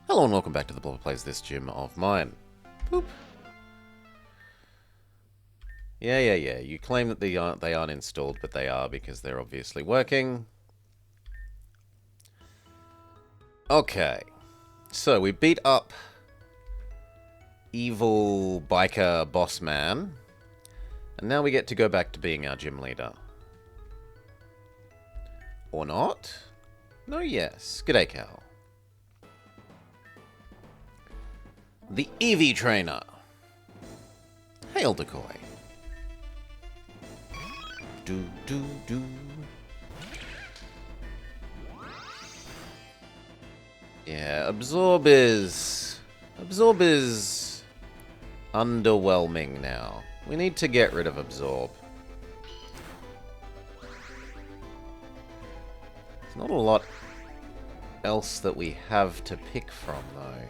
Hello and welcome back to the Blobber Plays This Gym of mine. Boop. Yeah. You claim that they aren't installed, but they are because they're obviously working. Okay. So we beat up evil biker boss man. And now we get to go back to being our gym leader. Or not? No, yes. G'day, Cal. The Eevee Trainer. Hail, Decoy. Do. Yeah, Absorb is underwhelming now. We need to get rid of Absorb. There's not a lot else that we have to pick from, though.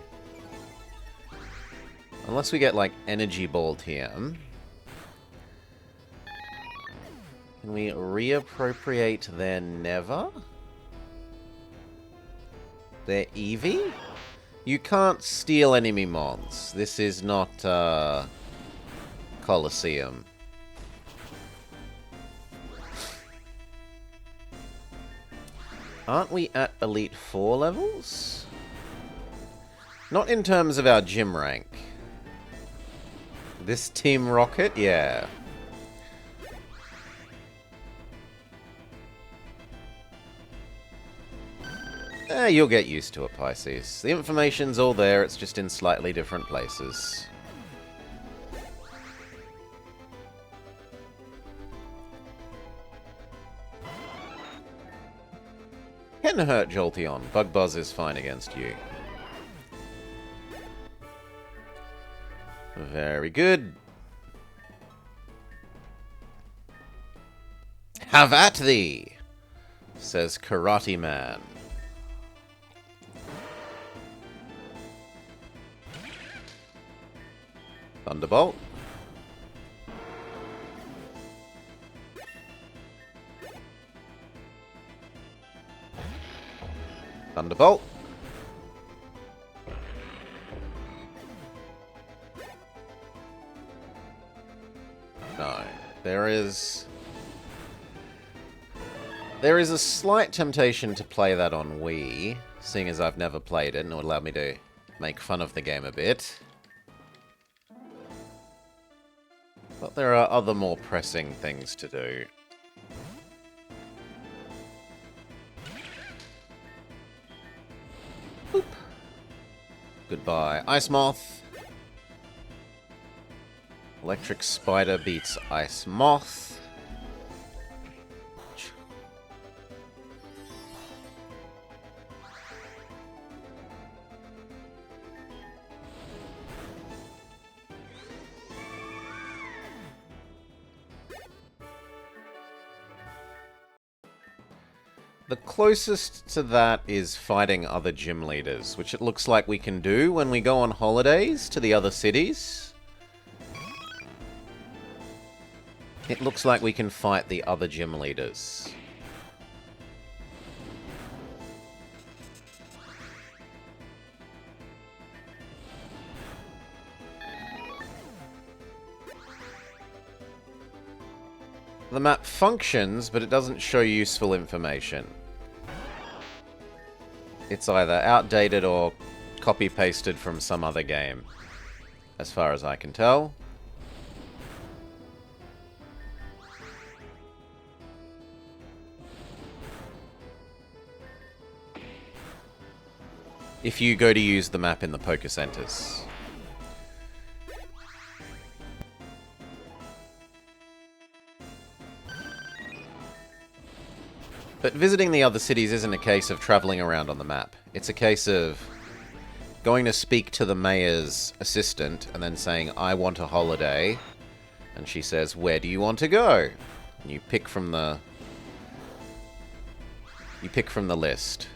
Unless we get, like, Energy Ball TM. Can we reappropriate their Never? Their Eevee? You can't steal enemy mons. This is not, Colosseum. Aren't we at Elite 4 levels? Not in terms of our gym rank. This Team Rocket? Yeah. You'll get used to it, Pisces. The information's all there, it's just in slightly different places. Can hurt Jolteon. Bug Buzz is fine against you. Very good. Have at thee, says Karate Man. Thunderbolt. Thunderbolt. No. There is a slight temptation to play that on Wii, seeing as I've never played it, and it would allow me to make fun of the game a bit. But there are other more pressing things to do. Boop. Goodbye, Ice Moth. Electric Spider beats Ice Moth. The closest to that is fighting other gym leaders, which it looks like we can do when we go on holidays to the other cities. It looks like we can fight the other gym leaders. The map functions, but it doesn't show useful information. It's either outdated or copy-pasted from some other game, as far as I can tell. If you go to use the map in the Poké Centers. But visiting the other cities isn't a case of traveling around on the map. It's a case of going to speak to the mayor's assistant and then saying, I want a holiday. And she says, where do you want to go? And you pick from the list.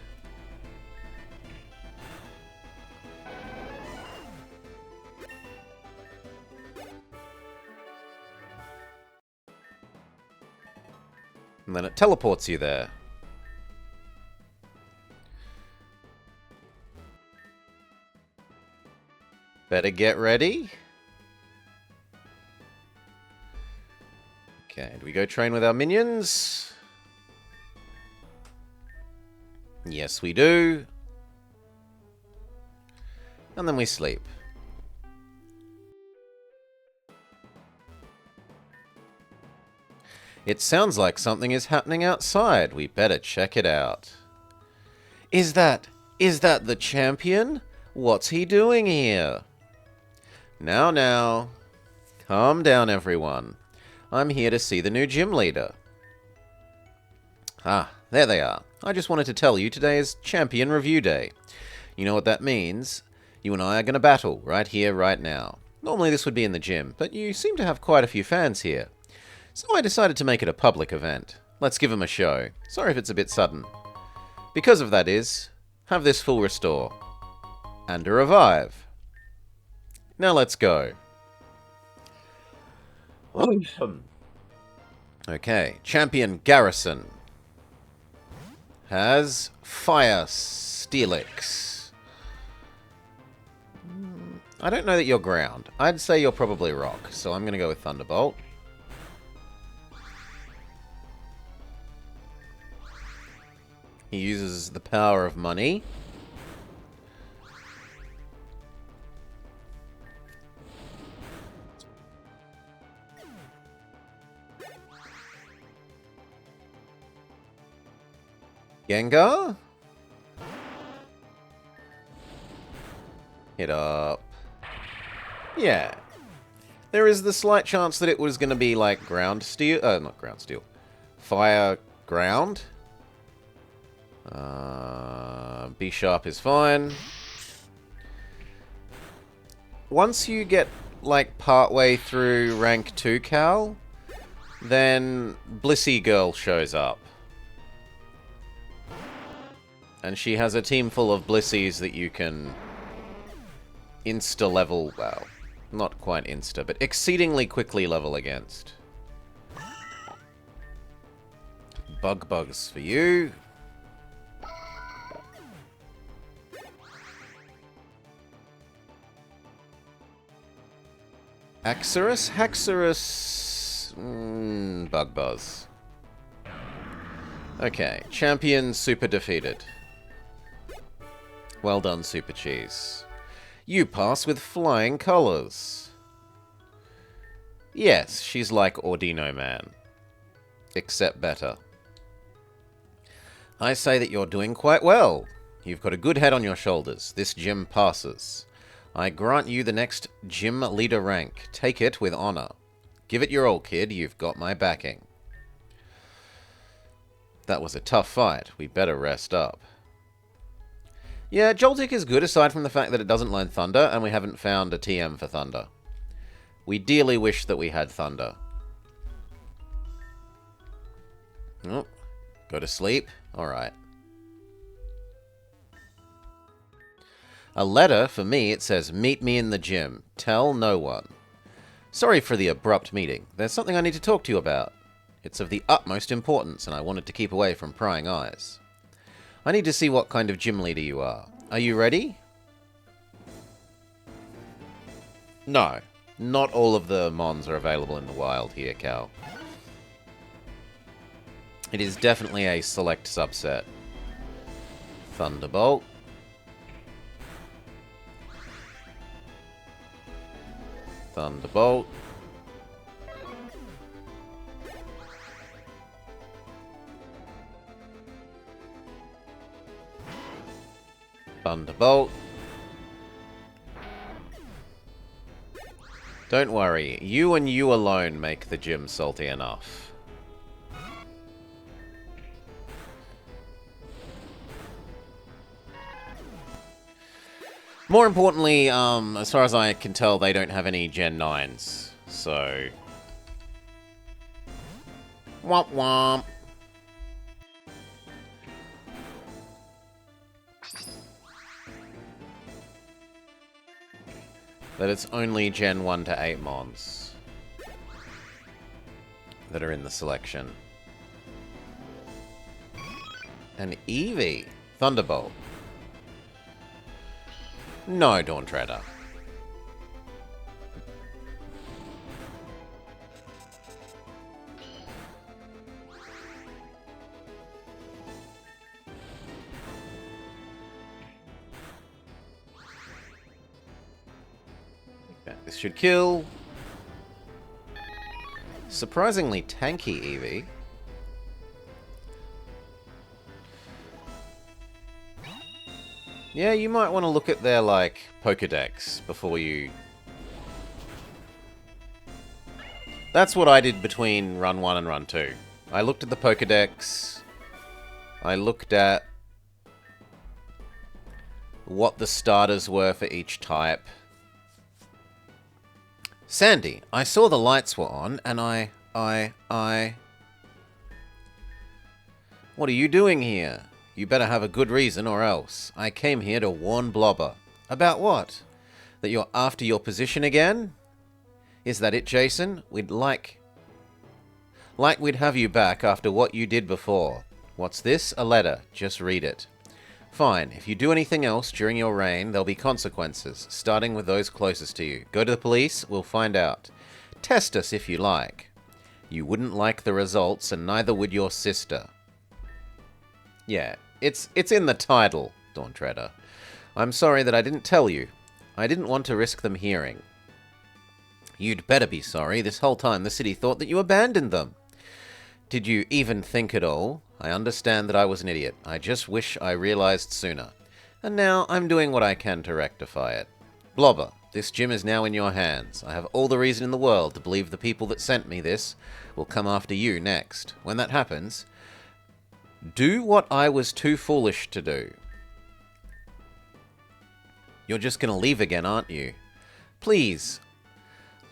And then it teleports you there. Better get ready. Okay, do we go train with our minions? Yes, we do. And then we sleep. It sounds like something is happening outside. We better check it out. Is that the champion? What's he doing here? Now. Calm down, everyone. I'm here to see the new gym leader. Ah, there they are. I just wanted to tell you today is Champion Review Day. You know what that means? You and I are going to battle right here, right now. Normally this would be in the gym, but you seem to have quite a few fans here. So I decided to make it a public event. Let's give them a show. Sorry if it's a bit sudden. Because of that is, have this full restore. And a revive. Now let's go. Okay, Champion Garrison has Fire Steelix. I don't know that you're ground. I'd say you're probably rock, so I'm going to go with Thunderbolt. He uses the power of money. Gengar? Hit up. Yeah. There is the slight chance that it was going to be like ground steel. Not ground steel. Fire ground. B sharp is fine. Once you get like partway through rank 2 Cal, then Blissey Girl shows up. And she has a team full of Blissies that you can insta-level, well, not quite insta, but exceedingly quickly level against. Bugs for you. Haxorus, Buzz. Okay, champion super defeated. Well done, Super Cheese. You pass with flying colors. Yes, she's like Ordino Man. Except better. I say that you're doing quite well. You've got a good head on your shoulders. This gym passes. I grant you the next gym leader rank. Take it with honor. Give it your all, kid. You've got my backing. That was a tough fight. We better rest up. Yeah, Joltik is good aside from the fact that it doesn't learn Thunder, and we haven't found a TM for Thunder. We dearly wish that we had Thunder. Oh, go to sleep? Alright. A letter, for me, it says, meet me in the gym. Tell no one. Sorry for the abrupt meeting. There's something I need to talk to you about. It's of the utmost importance, and I wanted to keep away from prying eyes. I need to see what kind of gym leader you are. Are you ready? No. Not all of the Mons are available in the wild here, Cal. It is definitely a select subset. Thunderbolt. Thunderbolt. Thunderbolt. Don't worry, you and you alone make the gym salty enough. More importantly, as far as I can tell, they don't have any Gen 9s, so... Womp womp. That it's only Gen 1 to 8 Mons that are in the selection. An Eevee. Thunderbolt. No, Dawn Treader. This should kill. Surprisingly tanky Eevee. Yeah, you might want to look at their, like, Pokedex before you... That's what I did between Run 1 and Run 2. I looked at the Pokedex. I looked at what the starters were for each type. Sandy, I saw the lights were on, and I... What are you doing here? You better have a good reason or else. I came here to warn Blobber. About what? That you're after your position again? Is that it, Jason? We'd like we'd have you back after what you did before. What's this? A letter. Just read it. Fine. If you do anything else during your reign, there'll be consequences, starting with those closest to you. Go to the police, we'll find out. Test us if you like. You wouldn't like the results, and neither would your sister. Yeah, it's in the title, Dawn Treader. I'm sorry that I didn't tell you. I didn't want to risk them hearing. You'd better be sorry. This whole time the city thought that you abandoned them. Did you even think at all? I understand that I was an idiot. I just wish I realized sooner. And now I'm doing what I can to rectify it. Blobber, this gym is now in your hands. I have all the reason in the world to believe the people that sent me this will come after you next. When that happens, do what I was too foolish to do. You're just going to leave again, aren't you? Please,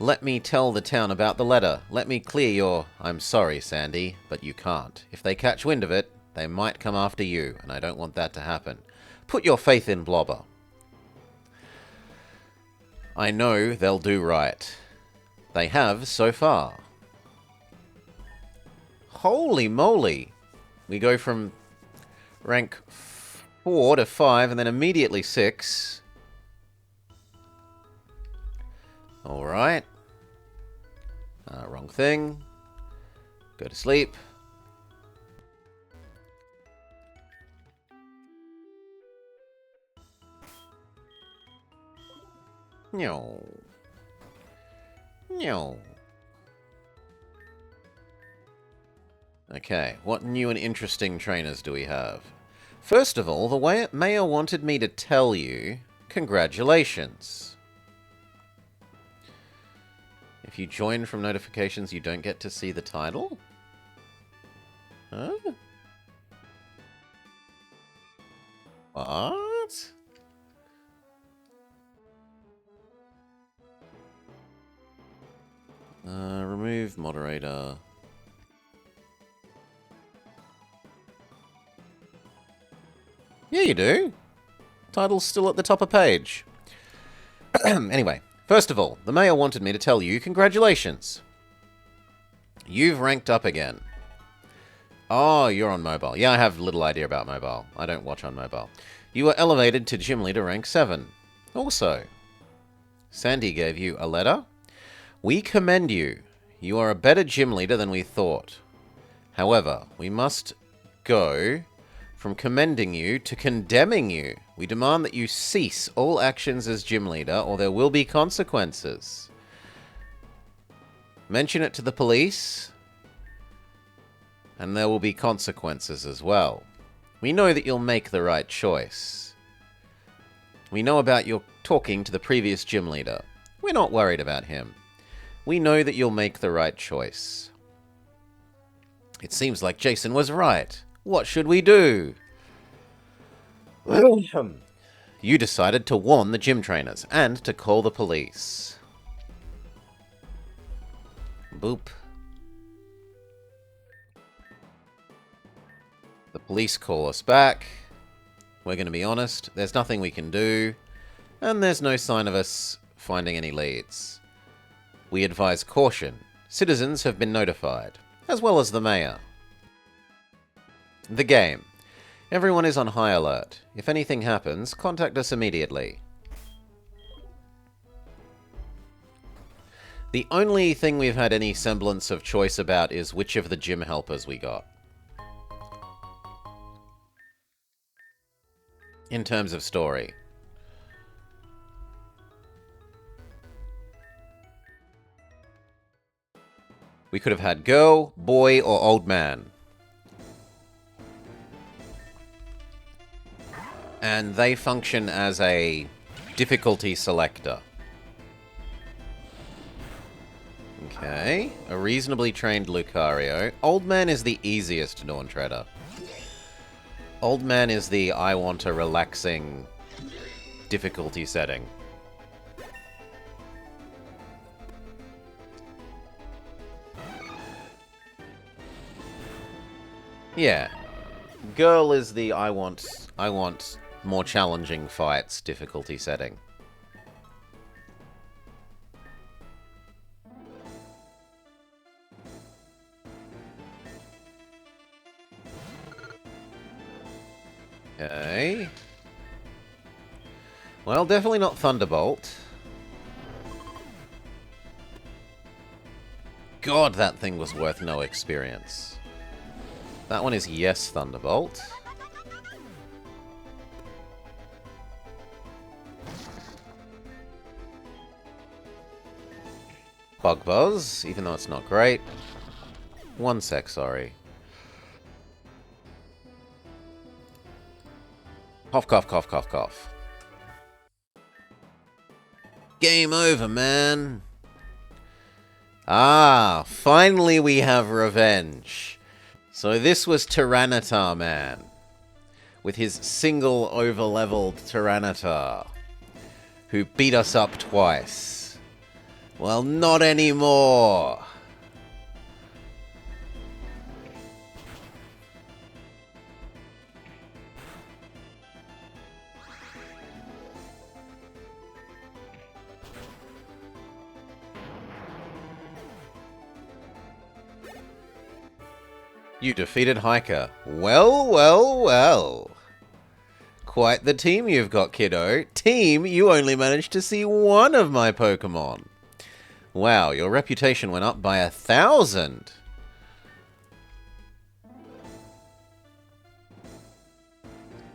let me tell the town about the letter. Let me clear your... I'm sorry, Sandy, but you can't. If they catch wind of it, they might come after you, and I don't want that to happen. Put your faith in Blobber. I know they'll do right. They have so far. Holy moly! We go from rank 4 to 5, and then immediately 6. Alright. Wrong thing. Go to sleep. No. No. Okay, what new and interesting trainers do we have? First of all, the mayor wanted me to tell you, congratulations. If you join from notifications, you don't get to see the title? Huh? What? Remove moderator. Yeah, you do. Title's still at the top of page. Anyway, first of all, the mayor wanted me to tell you congratulations. You've ranked up again. Oh, you're on mobile. Yeah, I have little idea about mobile. I don't watch on mobile. You were elevated to gym leader rank 7. Also, Sandy gave you a letter. We commend you. You are a better gym leader than we thought. However, we must go from commending you to condemning you. We demand that you cease all actions as gym leader, or there will be consequences. Mention it to the police, and there will be consequences as well. We know that you'll make the right choice. We know about your talking to the previous gym leader. We're not worried about him. We know that you'll make the right choice. It seems like Jason was right. What should we do? You decided to warn the gym trainers and to call the police. Boop. The police call us back. We're going to be honest, there's nothing we can do, and there's no sign of us finding any leads. We advise caution. Citizens have been notified, as well as the mayor. The game. Everyone is on high alert. If anything happens, contact us immediately. The only thing we've had any semblance of choice about is which of the gym helpers we got. In terms of story. We could have had girl, boy, or old man. And they function as a difficulty selector. Okay. A reasonably trained Lucario. Old man is the easiest Dawn Treader. Old man is the I want a relaxing difficulty setting. Yeah. Girl is the I want more challenging fights difficulty setting. Okay. Well, definitely not Thunderbolt. God, that thing was worth no experience. That one is yes, Thunderbolt. Bug Buzz, even though it's not great. 1 sec, sorry. Cough, cough, cough, cough, cough. Game over, man. Ah, finally we have revenge. So this was Tyranitar Man. With his single over-leveled Tyranitar. Who beat us up twice. Well, not anymore. You defeated Hiker. Well, well, well. Quite the team you've got, kiddo. Team, you only managed to see one of my Pokemon. Wow, your reputation went up by 1,000.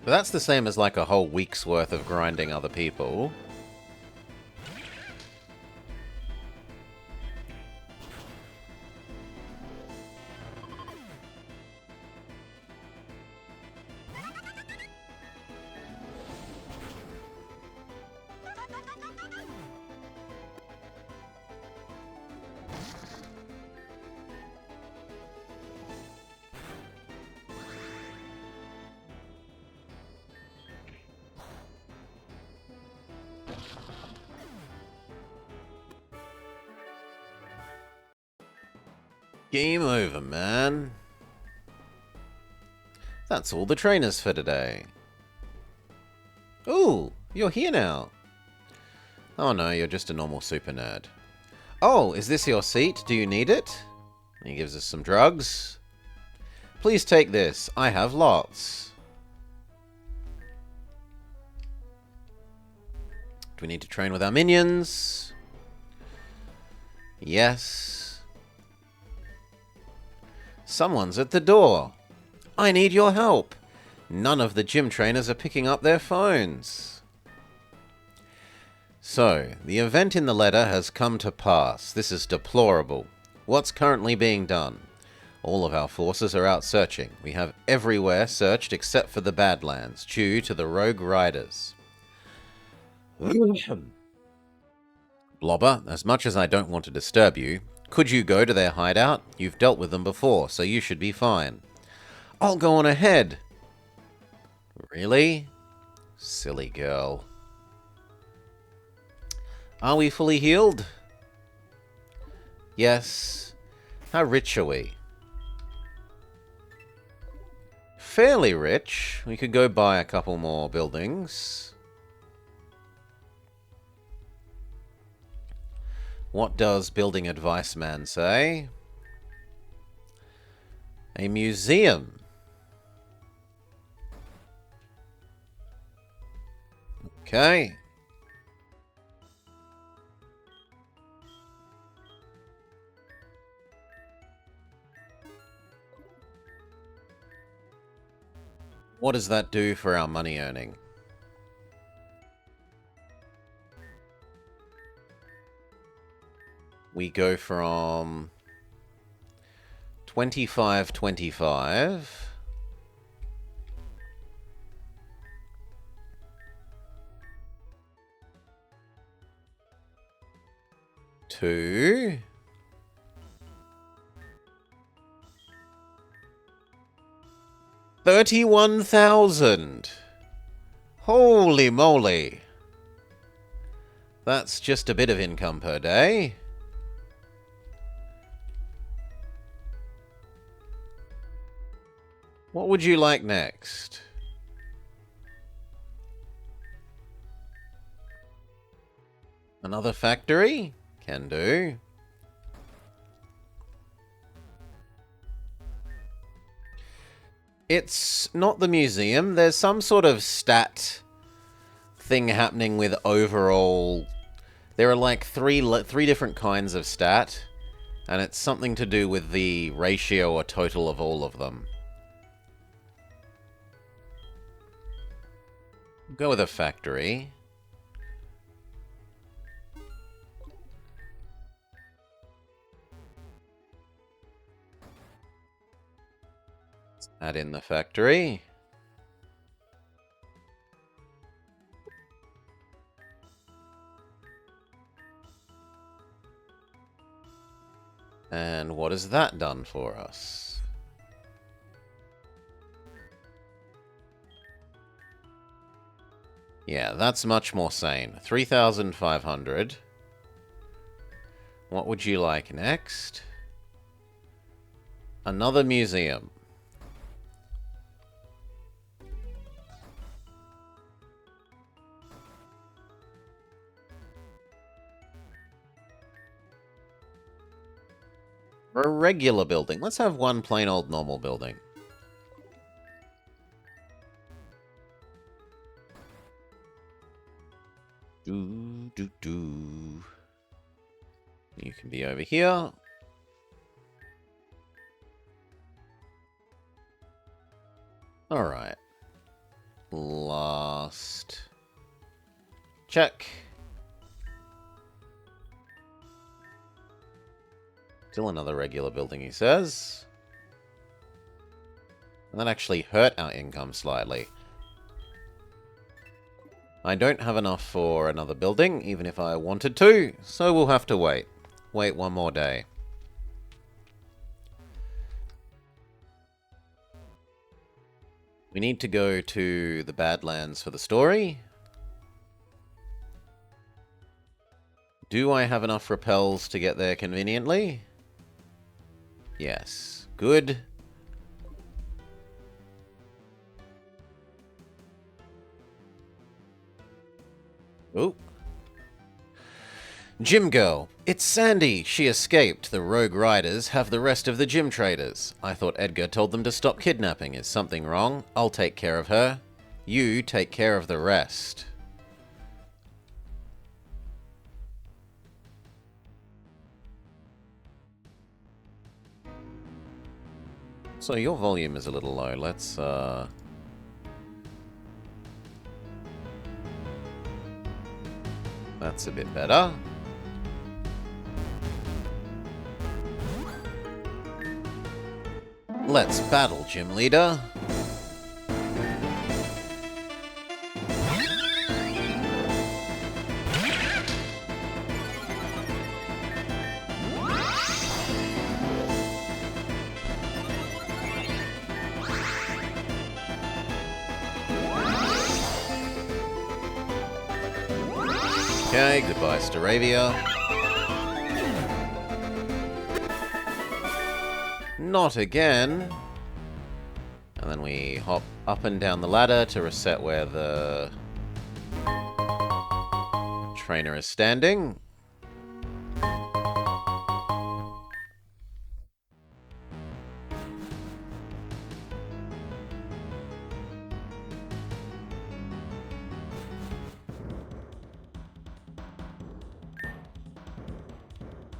But that's the same as like a whole week's worth of grinding other people. Game over, man. That's all the trainers for today. Ooh, you're here now. Oh no, you're just a normal super nerd. Oh, is this your seat? Do you need it? He gives us some drugs. Please take this. I have lots. Do we need to train with our minions? Yes. Someone's at the door. I need your help. None of the gym trainers are picking up their phones. So, the event in the letter has come to pass. This is deplorable. What's currently being done? All of our forces are out searching. We have everywhere searched except for the Badlands, due to the rogue riders. Blobber, as much as I don't want to disturb you, could you go to their hideout? You've dealt with them before, so you should be fine. I'll go on ahead. Really? Silly girl. Are we fully healed? Yes. How rich are we? Fairly rich. We could go buy a couple more buildings. What does Building Advice Man say? A museum. Okay. What does that do for our money earning? We go from 25, 25. Two. 31,000. Holy moly. That's just a bit of income per day. What would you like next? Another factory? Can do. It's not the museum. There's some sort of stat thing happening with overall. There are like three different kinds of stat, and it's something to do with the ratio or total of all of them. Go with a factory. Let's add in the factory. And what has that done for us? Yeah, that's much more sane. 3,500. What would you like next? Another museum. A regular building. Let's have one plain old normal building. Do. You can be over here. Alright. Last. Check. Still another regular building, he says. And that actually hurt our income slightly. I don't have enough for another building, even if I wanted to, so we'll have to wait. Wait one more day. We need to go to the Badlands for the story. Do I have enough repels to get there conveniently? Yes. Good. Oh. Gym girl. It's Sandy. She escaped. The rogue riders have the rest of the gym traders. I thought Edgar told them to stop kidnapping. Is something wrong? I'll take care of her. You take care of the rest. So your volume is a little low. Let's, That's a bit better. Let's battle, gym leader. Okay, goodbye, Staravia. Not again. And then we hop up and down the ladder to reset where the trainer is standing.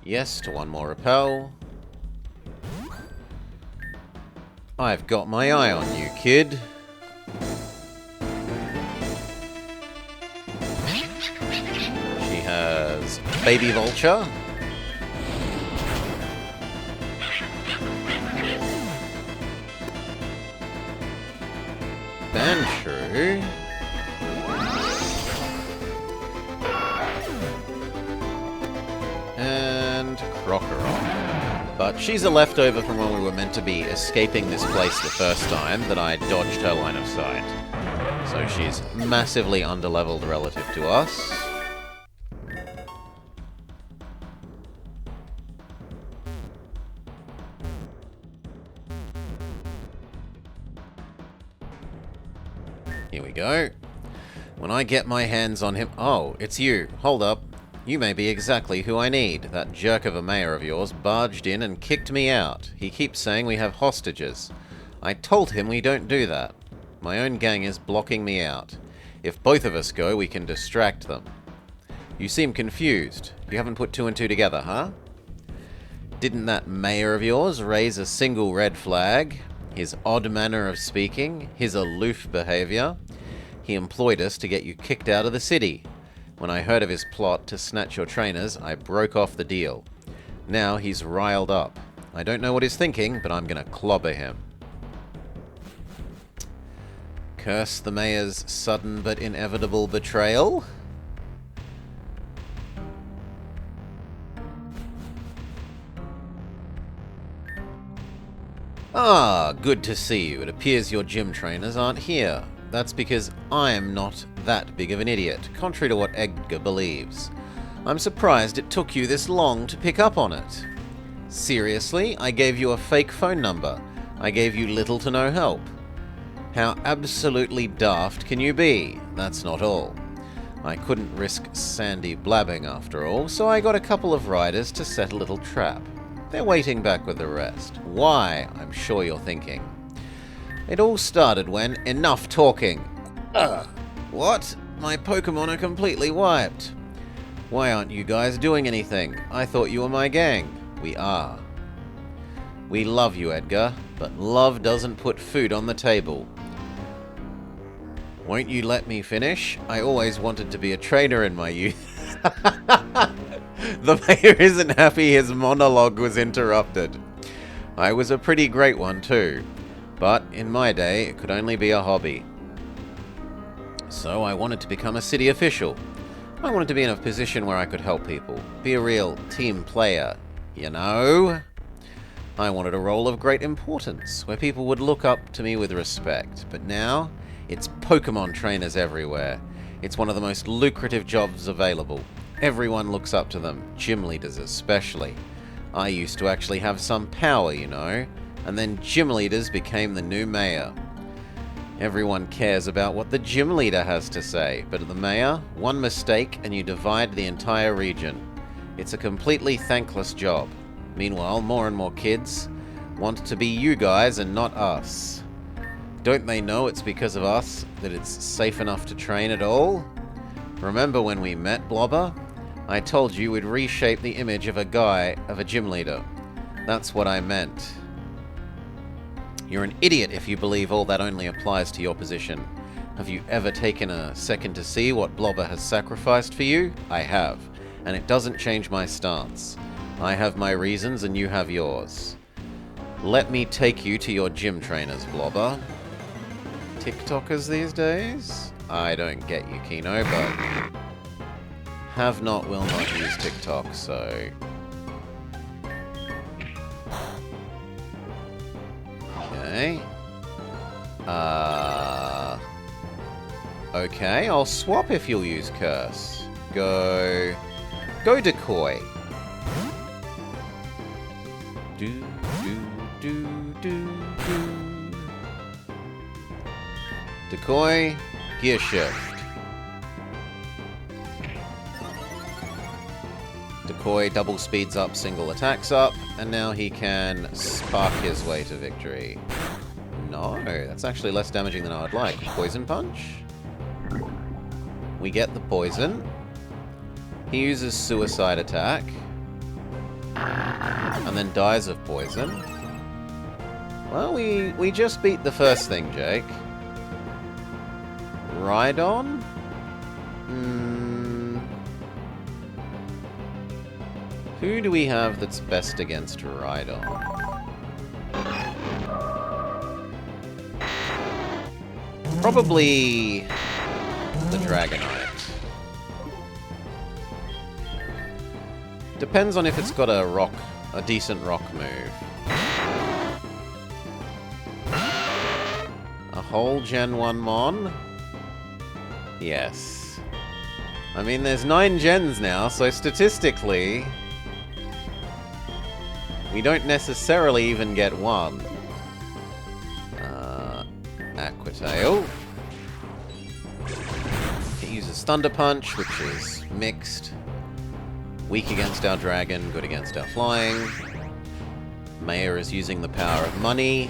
Yes to one more repel. I've got my eye on you, kid. She has Baby Vulture. But she's a leftover from when we were meant to be escaping this place the first time that I dodged her line of sight. So she's massively underleveled relative to us. Here we go. When I get my hands on him... Oh, it's you. Hold up. You may be exactly who I need. That jerk of a mayor of yours barged in and kicked me out. He keeps saying we have hostages. I told him we don't do that. My own gang is blocking me out. If both of us go, we can distract them. You seem confused. You haven't put two and two together, huh? Didn't that mayor of yours raise a single red flag? His odd manner of speaking? His aloof behavior? He employed us to get you kicked out of the city. When I heard of his plot to snatch your trainers, I broke off the deal. Now he's riled up. I don't know what he's thinking, but I'm gonna clobber him. Curse the mayor's sudden but inevitable betrayal? Ah, good to see you. It appears your gym trainers aren't here. That's because I'm not that big of an idiot, contrary to what Edgar believes. I'm surprised it took you this long to pick up on it. Seriously, I gave you a fake phone number. I gave you little to no help. How absolutely daft can you be? That's not all. I couldn't risk Sandy blabbing after all, so I got a couple of riders to set a little trap. They're waiting back with the rest. Why, I'm sure you're thinking. It all started when... Enough talking! What? My Pokemon are completely wiped. Why aren't you guys doing anything? I thought you were my gang. We are. We love you, Edgar, but love doesn't put food on the table. Won't you let me finish? I always wanted to be a trainer in my youth. The mayor isn't happy his monologue was interrupted. I was a pretty great one too. But in my day, it could only be a hobby. So I wanted to become a city official. I wanted to be in a position where I could help people. Be a real team player, you know? I wanted a role of great importance, where people would look up to me with respect. But now, it's Pokemon trainers everywhere. It's one of the most lucrative jobs available. Everyone looks up to them, gym leaders especially. I used to actually have some power, you know. And then gym leaders became the new mayor. Everyone cares about what the gym leader has to say, but the mayor, one mistake and you divide the entire region. It's a completely thankless job. Meanwhile, more and more kids want to be you guys and not us. Don't they know it's because of us that it's safe enough to train at all? Remember when we met, Blobber? I told you we'd reshape the image of a gym leader. That's what I meant. You're an idiot if you believe all that only applies to your position. Have you ever taken a second to see what Blobber has sacrificed for you? I have, and it doesn't change my stance. I have my reasons and you have yours. Let me take you to your gym trainers, Blobber. TikTokers these days? I don't get you, Kino, but... Have not, will not use TikTok, so... Okay. Okay, I'll swap if you'll use Curse. Go Decoy. Do, do. Decoy, Gear Shift. Decoy double speeds up, single attacks up, and now he can spark his way to victory. No, that's actually less damaging than I would like. Poison Punch. We get the poison. He uses Suicide Attack. And then dies of poison. Well, we just beat the first thing, Jake. Rhydon? Who do we have that's best against Rhydon? Probably the Dragonite. Depends on if it's got a rock a decent rock move. A whole Gen 1 Mon? Yes. I mean, there's 9 gens now, so statistically, we don't necessarily even get one. Aquatail. It uses Thunder Punch, which is mixed. Weak against our dragon, good against our flying. Maya is using the power of money,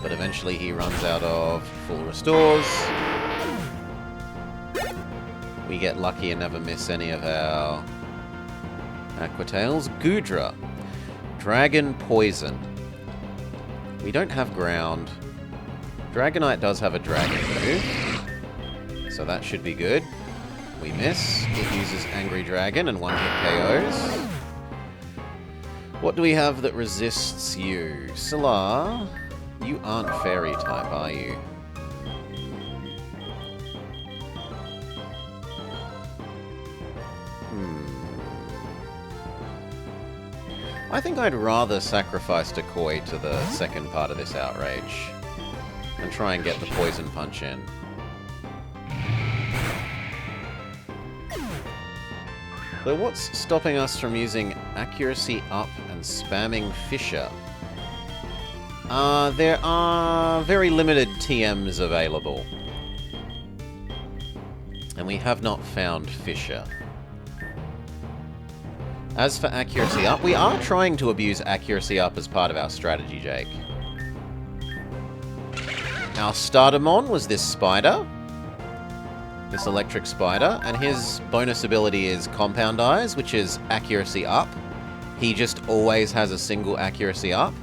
but eventually he runs out of full restores. We get lucky and never miss any of our Aquatails. Goodra. Dragon Poison. We don't have ground. Dragonite does have a dragon move, so that should be good. We miss. It uses Angry Dragon and one-hit KOs. What do we have that resists you? Solar, you aren't fairy type, are you? I think I'd rather sacrifice Decoy to the second part of this outrage and try and get the Poison Punch in. But what's stopping us from using Accuracy Up and spamming Fissure? There are very limited TMs available. And we have not found Fissure. As for Accuracy Up, we are trying to abuse Accuracy Up as part of our strategy, Jake. Our Startermon was this spider. This electric spider. And his bonus ability is Compound Eyes, which is Accuracy Up. He just always has a single Accuracy Up.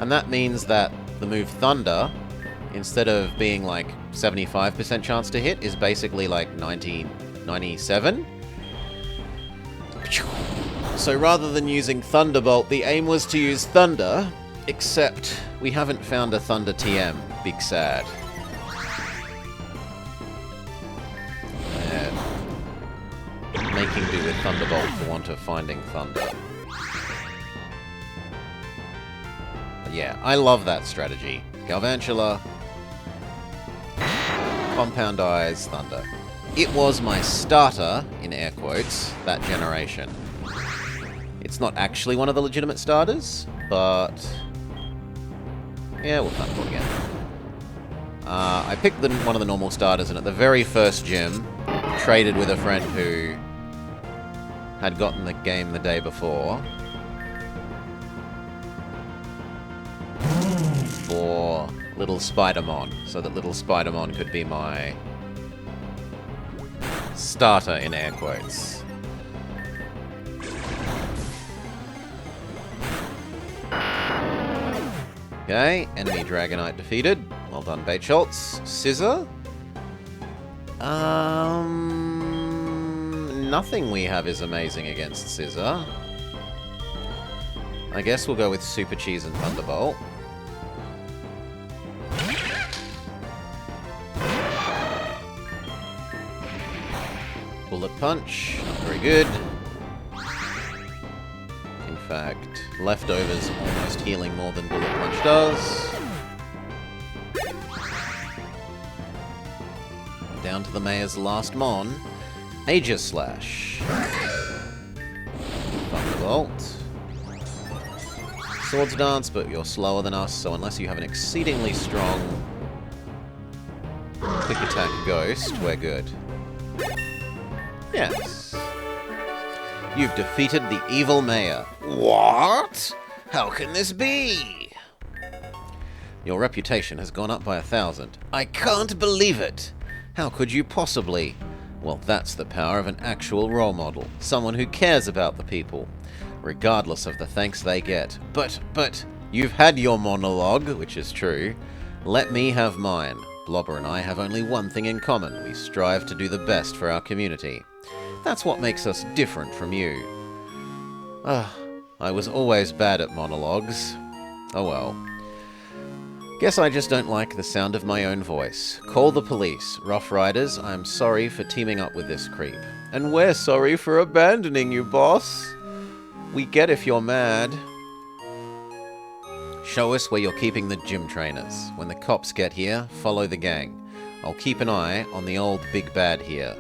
And that means that the move Thunder, instead of being like 75% chance to hit, is basically like 97. So rather than using Thunderbolt, the aim was to use Thunder, except we haven't found a Thunder TM. Big sad. Making do with Thunderbolt for want of finding Thunder. But yeah, I love that strategy. Galvantula, Compound Eyes, Thunder. It was my starter, in air quotes, that generation. It's not actually one of the legitimate starters, but yeah, we'll Thunderbolt again. I picked one of the normal starters, and at the very first gym, traded with a friend who had gotten the game the day before for Little Spidermon, so that Little Spidermon could be my starter, in air quotes. Okay, enemy Dragonite defeated. Well done, Bait Schultz. Scissor? Nothing we have is amazing against Scissor. I guess we'll go with Super Cheese and Thunderbolt. Bullet Punch, not very good. In fact, Leftovers almost healing more than Bullet Punch does. Down to the Mayor's last Mon. Aegis Slash. Thunderbolt. Swords Dance, but you're slower than us, so unless you have an exceedingly strong Quick Attack Ghost, we're good. Yes. You've defeated the evil mayor. What? How can this be? Your reputation has gone up by 1,000. I can't believe it. How could you possibly? Well, that's the power of an actual role model. Someone who cares about the people, regardless of the thanks they get. But, you've had your monologue, which is true. Let me have mine. Blobber and I have only one thing in common. We strive to do the best for our community. That's what makes us different from you. I was always bad at monologues. Oh well. Guess I just don't like the sound of my own voice. Call the police. Rough Riders, I'm sorry for teaming up with this creep. And we're sorry for abandoning you, boss. We get if you're mad. Show us where you're keeping the gym trainers. When the cops get here, follow the gang. I'll keep an eye on the old big bad here.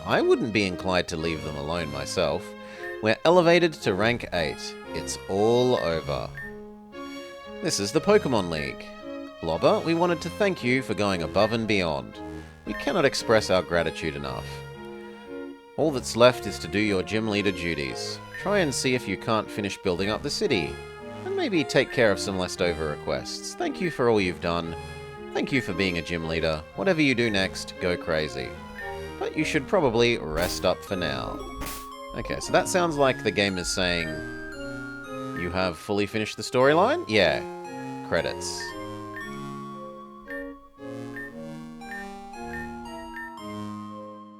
I wouldn't be inclined to leave them alone myself. We're elevated to rank 8. It's all over. This is the Pokemon League. Blobber, we wanted to thank you for going above and beyond. We cannot express our gratitude enough. All that's left is to do your gym leader duties. Try and see if you can't finish building up the city. And maybe take care of some leftover requests. Thank you for all you've done. Thank you for being a gym leader. Whatever you do next, go crazy. But you should probably rest up for now. Okay, so that sounds like the game is saying you have fully finished the storyline? Yeah. Credits.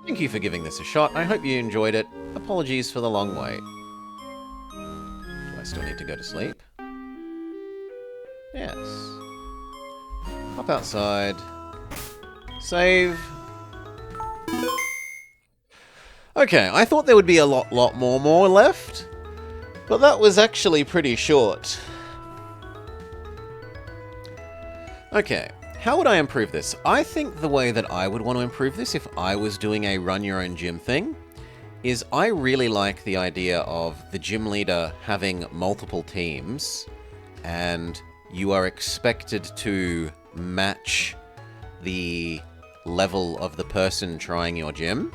Thank you for giving this a shot. I hope you enjoyed it. Apologies for the long wait. Do I still need to go to sleep? Yes. Up outside. Save. Okay, I thought there would be a lot more left, but that was actually pretty short. Okay, how would I improve this? I think the way that I would want to improve this if I was doing a run your own gym thing is I really like the idea of the gym leader having multiple teams and you are expected to match the level of the person trying your gym.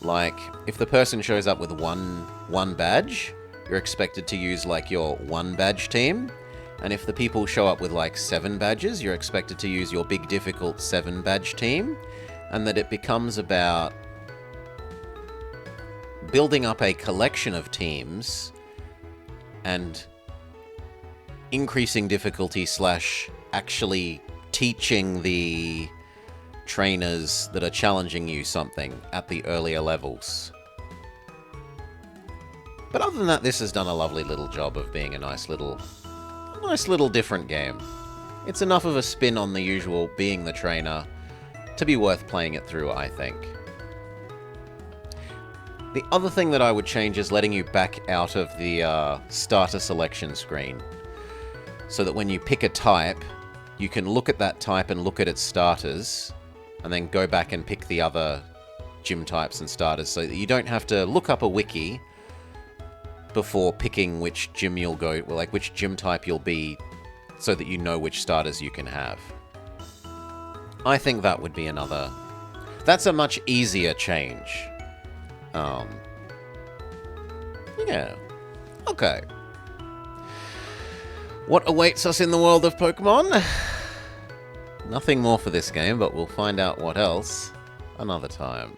Like, if the person shows up with one badge, you're expected to use, like, your 1 badge team. And if the people show up with, like, 7 badges, you're expected to use your big, difficult 7 badge team. And that it becomes about building up a collection of teams and increasing difficulty / actually teaching the trainers that are challenging you something at the earlier levels. But other than that, this has done a lovely little job of being a nice little different game. It's enough of a spin on the usual being the trainer to be worth playing it through, I think. The other thing that I would change is letting you back out of the starter selection screen, so that when you pick a type, you can look at that type and look at its starters, and then go back and pick the other gym types and starters, so that you don't have to look up a wiki before picking which gym you'll go, like which gym type you'll be, so that you know which starters you can have. I think that would be another... That's a much easier change. Yeah. Okay. What awaits us in the world of Pokemon? Nothing more for this game, but we'll find out what else another time.